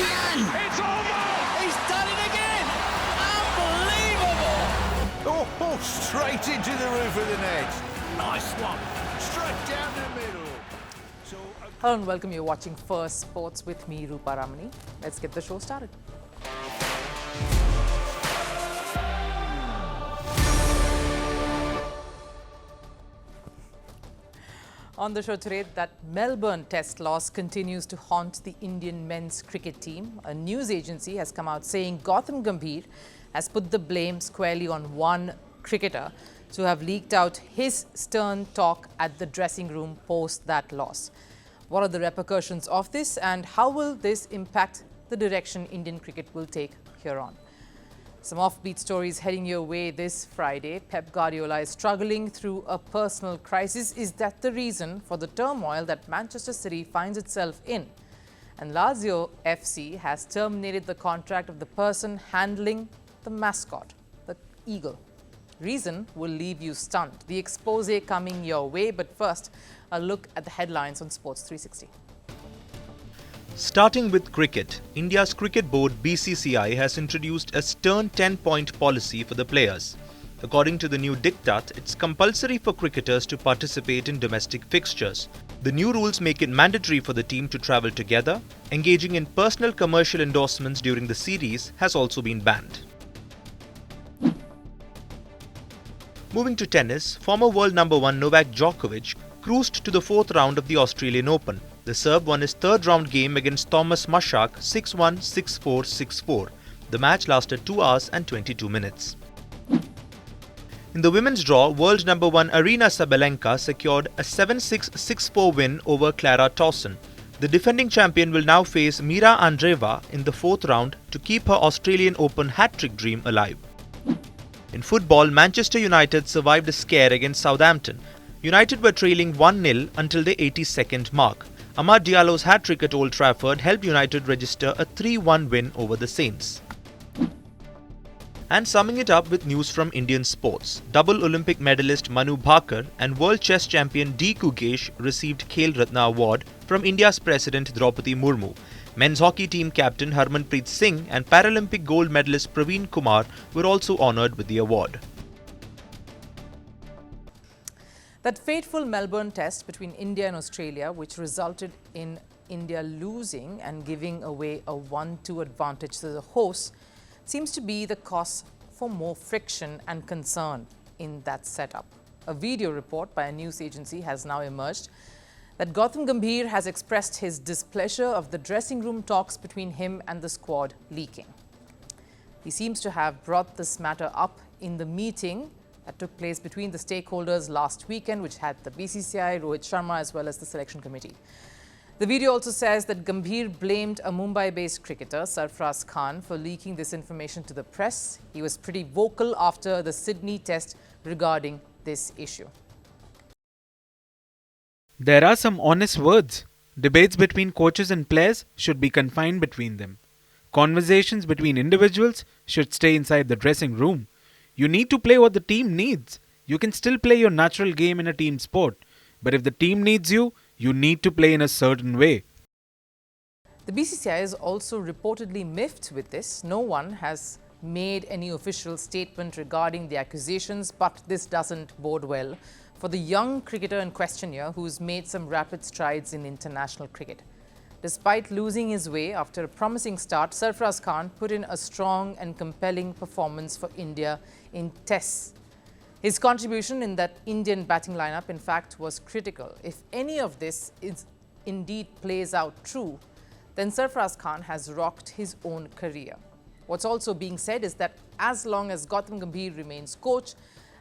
can! It's over! He's done it again! Unbelievable! Oh, straight into the roof of the net. Nice one. Straight down the middle. So, Hello and welcome. You're watching First Sports with me, Rupha Ramani. Let's get the show started. On the show today, that Melbourne Test loss continues to haunt the Indian men's cricket team. A news agency has come out saying Gautam Gambhir has put the blame squarely on one cricketer to have leaked out his stern talk at the dressing room post that loss. What are the repercussions of this and how will this impact the direction Indian cricket will take here on? Some offbeat stories heading your way this Friday. Pep Guardiola is struggling through a personal crisis. Is that the reason for the turmoil that Manchester City finds itself in? And Lazio FC has terminated the contract of the person handling the mascot, the eagle. Reason will leave you stunned. The expose coming your way, but first, a look at the headlines on Sports 360. Starting with cricket, India's cricket board BCCI has introduced a stern 10-point policy for the players. According to the new diktat, it's compulsory for cricketers to participate in domestic fixtures. The new rules make it mandatory for the team to travel together. Engaging in personal commercial endorsements during the series has also been banned. Moving to tennis, former world number 1 Novak Djokovic cruised to the 4th round of the Australian Open. The Serb won his 3rd round game against Thomas Mushak 6-1, 6-4, 6-4. The match lasted 2 hours and 22 minutes. In the women's draw, world number 1 Aryna Sabalenka secured a 7-6, 6-4 win over Clara Tauson. The defending champion will now face Mira Andreeva in the 4th round to keep her Australian Open hat-trick dream alive. In football, Manchester United survived a scare against Southampton. United were trailing 1-0 until the 82nd mark. Amad Diallo's hat-trick at Old Trafford helped United register a 3-1 win over the Saints. And summing it up with news from Indian sports, double Olympic medalist Manu Bhaker and world chess champion D. Gugesh received Khel Ratna Award from India's President Draupadi Murmu. Men's hockey team captain Harmanpreet Singh and Paralympic gold medalist Praveen Kumar were also honoured with the award. That fateful Melbourne Test between India and Australia, which resulted in India losing and giving away a 1-2 advantage to the hosts, seems to be the cause for more friction and concern in that setup. A video report by a news agency has now emerged that Gautam Gambhir has expressed his displeasure of the dressing room talks between him and the squad leaking. He seems to have brought this matter up in the meeting that took place between the stakeholders last weekend, which had the BCCI, Rohit Sharma, as well as the selection committee. The video also says that Gambhir blamed a Mumbai-based cricketer, Sarfraz Khan, for leaking this information to the press. He was pretty vocal after the Sydney Test regarding this issue. There are some honest words. Debates between coaches and players should be confined between them. Conversations between individuals should stay inside the dressing room. You need to play what the team needs. You can still play your natural game in a team sport. But if the team needs you, you need to play in a certain way. The BCCI is also reportedly miffed with this. No one has made any official statement regarding the accusations, but this doesn't bode well for the young cricketer in question here who's made some rapid strides in international cricket. Despite losing his way after a promising start, Sarfraz Khan put in a strong and compelling performance for India in Tests. His contribution in that Indian batting lineup, in fact, was critical. If any of this indeed plays out true, then Sarfraz Khan has rocked his own career. What's also being said is that as long as Gautam Gambhir remains coach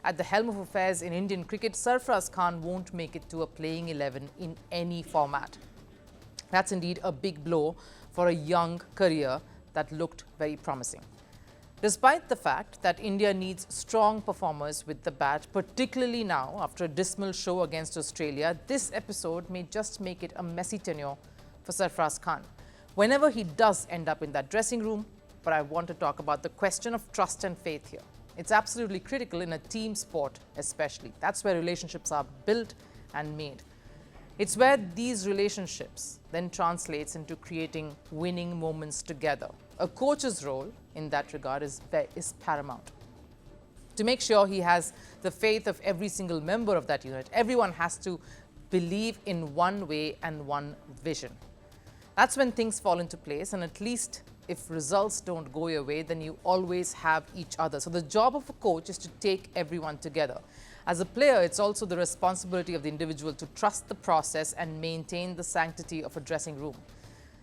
at the helm of affairs in Indian cricket, Sarfraz Khan won't make it to a playing 11 in any format. That's indeed a big blow for a young career that looked very promising. Despite the fact that India needs strong performers with the bat, particularly now after a dismal show against Australia, this episode may just make it a messy tenure for Sarfraz Khan. Whenever he does end up in that dressing room, but I want to talk about the question of trust and faith here. It's absolutely critical in a team sport especially. That's where relationships are built and made. It's where these relationships then translates into creating winning moments together. A coach's role in that regard is paramount. To make sure he has the faith of every single member of that unit, everyone has to believe in one way and one vision. That's when things fall into place, and at least if results don't go your way, then you always have each other. So the job of a coach is to take everyone together. As a player, it's also the responsibility of the individual to trust the process and maintain the sanctity of a dressing room.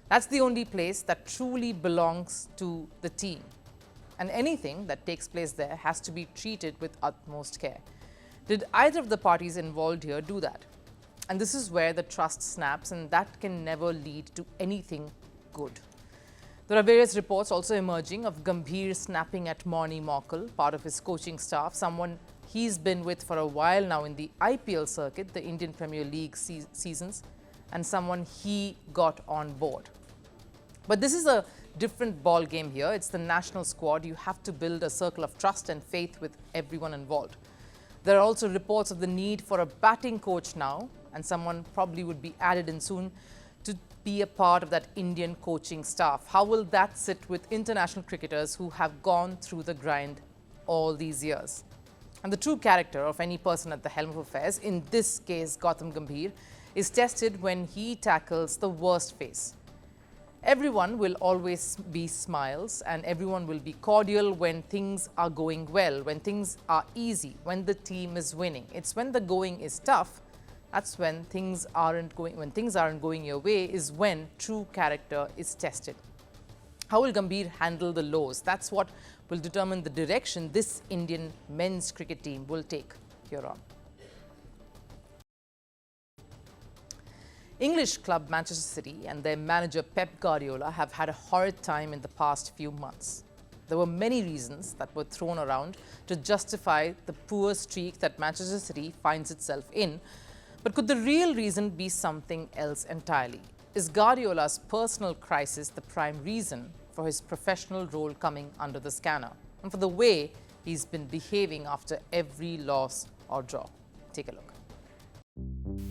That's the only place that truly belongs to the team. And anything that takes place there has to be treated with utmost care. Did either of the parties involved here do that? And this is where the trust snaps, and that can never lead to anything good. There are various reports also emerging of Gambhir snapping at Morni Morkel, part of his coaching staff, someone he's been with for a while now in the IPL circuit, the Indian Premier League seasons, and someone he got on board. But this is a different ball game here. It's the national squad. You have to build a circle of trust and faith with everyone involved. There are also reports of the need for a batting coach now, and someone probably would be added in soon to be a part of that Indian coaching staff. How will that sit with international cricketers who have gone through the grind all these years? And the true character of any person at the helm of affairs, in this case Gautam Gambhir, is tested when he tackles the worst phase. Everyone will always be smiles, and everyone will be cordial when things are going well, when things are easy, when the team is winning. It's when the going is tough, that's when things aren't going your way, is when true character is tested. How will Gambhir handle the lows? That's what will determine the direction this Indian men's cricket team will take here on. English club Manchester City and their manager Pep Guardiola have had a horrid time in the past few months. There were many reasons that were thrown around to justify the poor streak that Manchester City finds itself in. But could the real reason be something else entirely? Is Guardiola's personal crisis the prime reason for his professional role coming under the scanner, and for the way he's been behaving after every loss or draw? Take a look.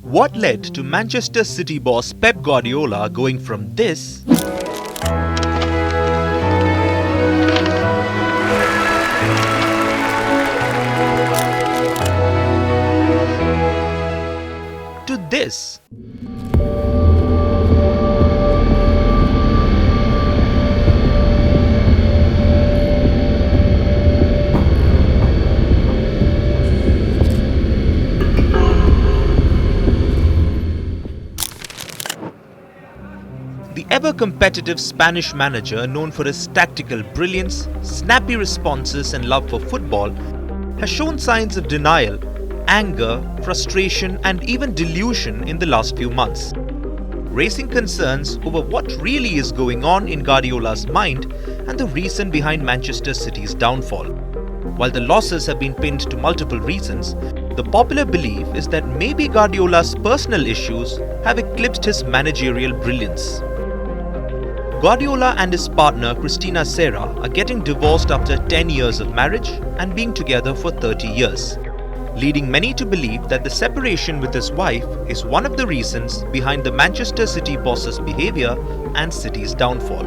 What led to Manchester City boss Pep Guardiola going from this to this? The ever-competitive Spanish manager, known for his tactical brilliance, snappy responses and love for football, has shown signs of denial, anger, frustration and even delusion in the last few months, raising concerns over what really is going on in Guardiola's mind and the reason behind Manchester City's downfall. While the losses have been pinned to multiple reasons, the popular belief is that maybe Guardiola's personal issues have eclipsed his managerial brilliance. Guardiola and his partner Cristina Serra are getting divorced after 10 years of marriage and being together for 30 years, leading many to believe that the separation with his wife is one of the reasons behind the Manchester City boss's behaviour and City's downfall.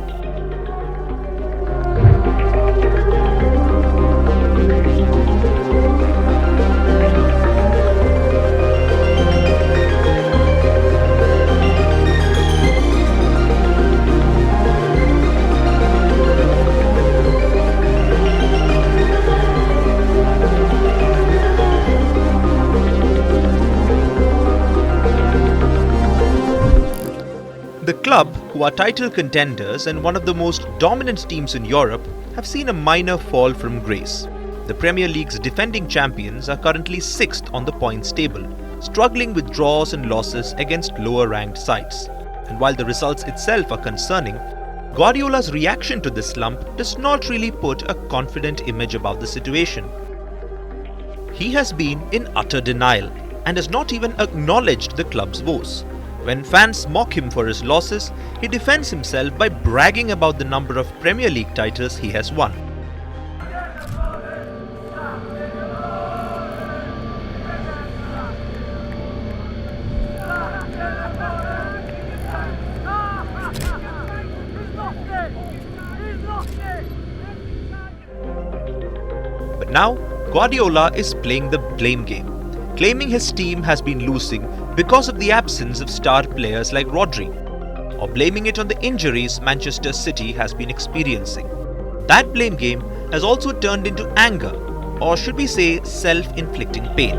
The club, who are title contenders and one of the most dominant teams in Europe, have seen a minor fall from grace. The Premier League's defending champions are currently 6th on the points table, struggling with draws and losses against lower-ranked sides. And while the results itself are concerning, Guardiola's reaction to this slump does not really put a confident image about the situation. He has been in utter denial and has not even acknowledged the club's woes. When fans mock him for his losses, he defends himself by bragging about the number of Premier League titles he has won. But now, Guardiola is playing the blame game, claiming his team has been losing because of the absence of star players like Rodri, or blaming it on the injuries Manchester City has been experiencing. That blame game has also turned into anger, or should we say self-inflicting pain.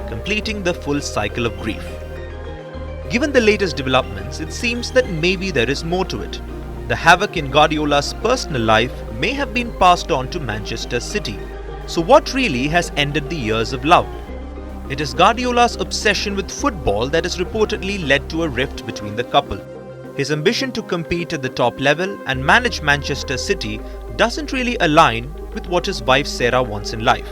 Completing the full cycle of grief. Given the latest developments, it seems that maybe there is more to it. The havoc in Guardiola's personal life may have been passed on to Manchester City. So what really has ended the years of love? It is Guardiola's obsession with football that has reportedly led to a rift between the couple. His ambition to compete at the top level and manage Manchester City doesn't really align with what his wife Sarah wants in life.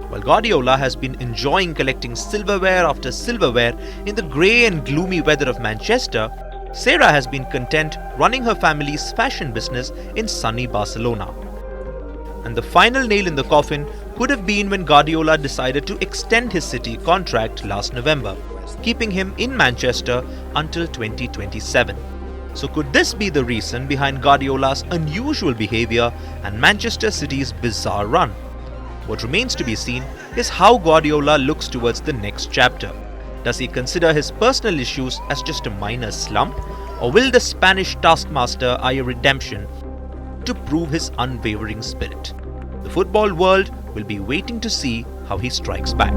While Guardiola has been enjoying collecting silverware after silverware in the grey and gloomy weather of Manchester, Sarah has been content running her family's fashion business in sunny Barcelona. And the final nail in the coffin could have been when Guardiola decided to extend his City contract last November, keeping him in Manchester until 2027. So could this be the reason behind Guardiola's unusual behaviour and Manchester City's bizarre run? What remains to be seen is how Guardiola looks towards the next chapter. Does he consider his personal issues as just a minor slump, or will the Spanish taskmaster eye a redemption to prove his unwavering spirit? The football world will be waiting to see how he strikes back.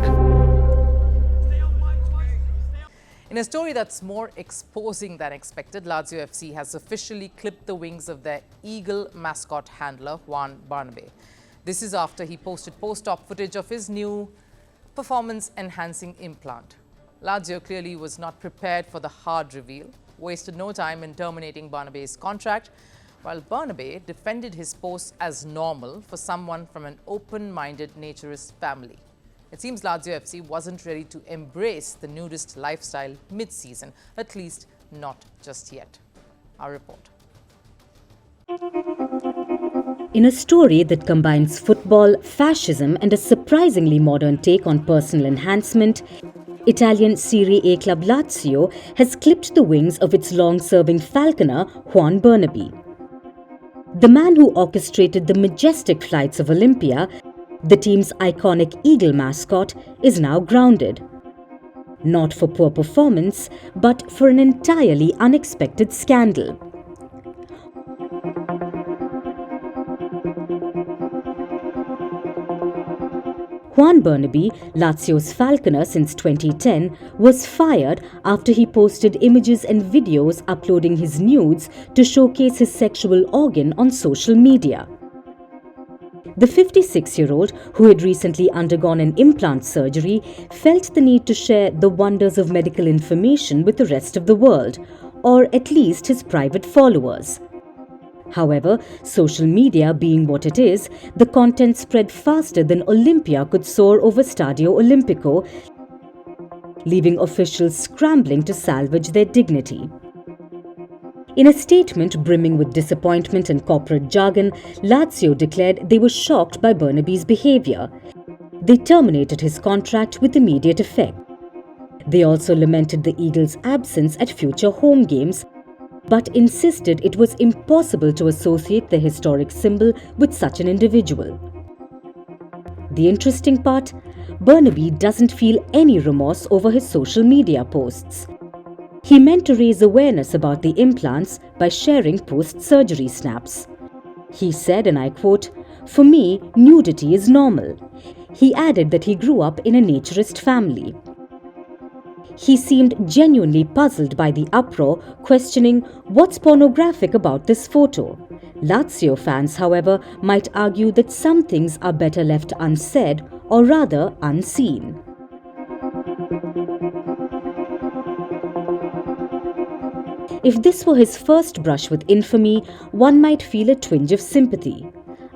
In a story that's more exposing than expected, Lazio FC has officially clipped the wings of their Eagle mascot handler, Juan Bernabe. This is after he posted post-op footage of his new performance-enhancing implant. Lazio clearly was not prepared for the hard reveal, wasted no time in terminating Bernabe's contract, while Bernabe defended his post as normal for someone from an open-minded naturist family. It seems Lazio FC wasn't ready to embrace the nudist lifestyle mid-season, at least not just yet. Our report. In a story that combines football, fascism and a surprisingly modern take on personal enhancement, Italian Serie A club Lazio has clipped the wings of its long-serving falconer Juan Bernabe. The man who orchestrated the majestic flights of Olympia, the team's iconic eagle mascot, is now grounded. Not for poor performance, but for an entirely unexpected scandal. Juan Bernabe, Lazio's falconer since 2010, was fired after he posted images and videos uploading his nudes to showcase his sexual organ on social media. The 56-year-old, who had recently undergone an implant surgery, felt the need to share the wonders of medical information with the rest of the world, or at least his private followers. However, social media being what it is, the content spread faster than Olympia could soar over Stadio Olimpico, leaving officials scrambling to salvage their dignity. In a statement brimming with disappointment and corporate jargon, Lazio declared they were shocked by Bernabe's behaviour. They terminated his contract with immediate effect. They also lamented the Eagles' absence at future home games, but insisted it was impossible to associate the historic symbol with such an individual. The interesting part, Bernabe doesn't feel any remorse over his social media posts. He meant to raise awareness about the implants by sharing post-surgery snaps. He said, and I quote, "For me, nudity is normal." He added that he grew up in a naturist family. He seemed genuinely puzzled by the uproar, questioning what's pornographic about this photo. Lazio fans, however, might argue that some things are better left unsaid, or rather unseen. If this were his first brush with infamy, one might feel a twinge of sympathy.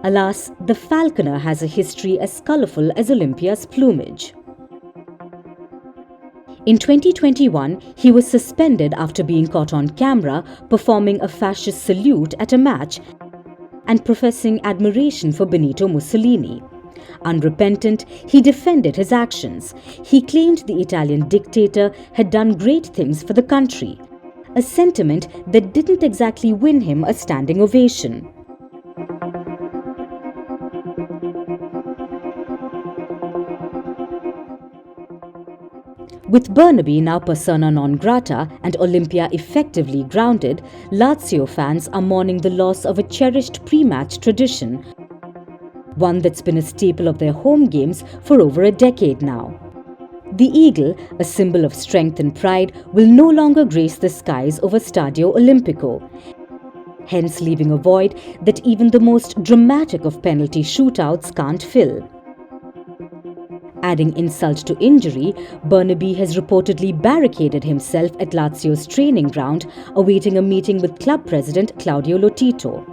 Alas, the falconer has a history as colourful as Olympia's plumage. In 2021, he was suspended after being caught on camera performing a fascist salute at a match and professing admiration for Benito Mussolini. Unrepentant, he defended his actions. He claimed the Italian dictator had done great things for the country, a sentiment that didn't exactly win him a standing ovation. With Bernabe now persona non grata and Olympia effectively grounded, Lazio fans are mourning the loss of a cherished pre-match tradition, one that's been a staple of their home games for over a decade now. The eagle, a symbol of strength and pride, will no longer grace the skies over Stadio Olimpico, hence leaving a void that even the most dramatic of penalty shootouts can't fill. Adding insult to injury, Bernabe has reportedly barricaded himself at Lazio's training ground, awaiting a meeting with club president Claudio Lotito.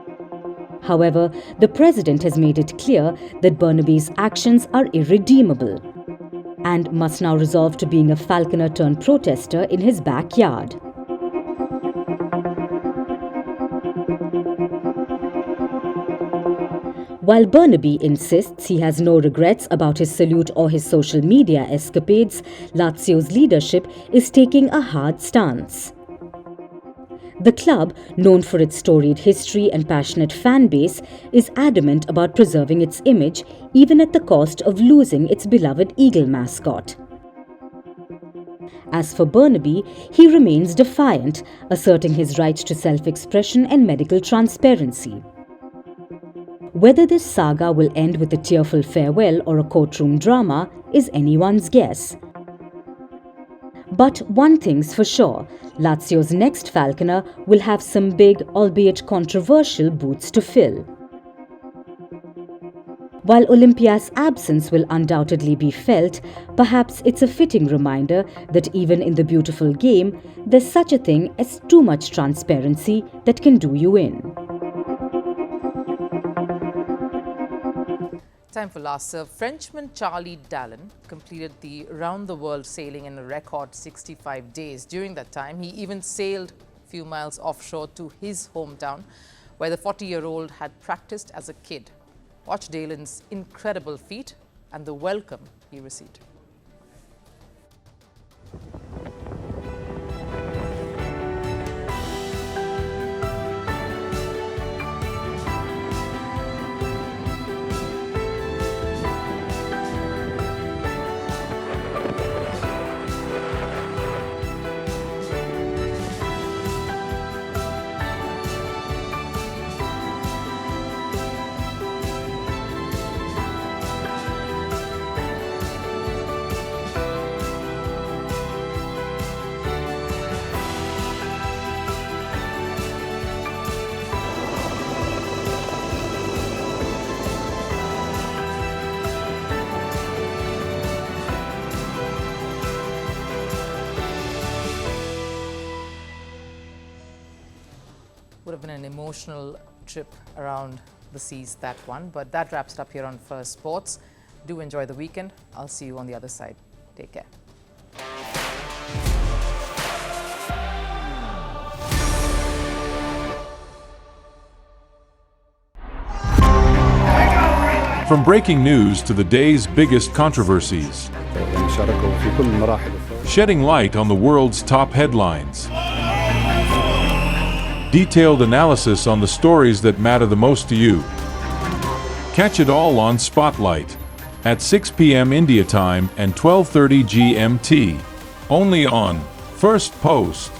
However, the president has made it clear that Bernabe's actions are irredeemable and must now resolve to being a falconer-turned-protester in his backyard. While Bernabe insists he has no regrets about his salute or his social media escapades, Lazio's leadership is taking a hard stance. The club, known for its storied history and passionate fan base, is adamant about preserving its image even at the cost of losing its beloved eagle mascot. As for Bernabe, he remains defiant, asserting his right to self-expression and medical transparency. Whether this saga will end with a tearful farewell or a courtroom drama is anyone's guess. But one thing's for sure, Lazio's next falconer will have some big, albeit controversial, boots to fill. While Olympia's absence will undoubtedly be felt, perhaps it's a fitting reminder that even in the beautiful game, there's such a thing as too much transparency that can do you in. Time for last serve. Frenchman Charlie Dallin completed the round-the-world sailing in a record 65 days. During that time, he even sailed a few miles offshore to his hometown, where the 40-year-old had practiced as a kid. Watch Dallin's incredible feat and the welcome he received. Would have been an emotional trip around the seas, that one. But that wraps it up here on First Sports. Do enjoy the weekend. I'll see you on the other side. Take care. From breaking news to the day's biggest controversies, shedding light on the world's top headlines. Detailed analysis on the stories that matter the most to you. Catch it all on Spotlight at 6 p.m. India time and 12:30 GMT. Only on First Post.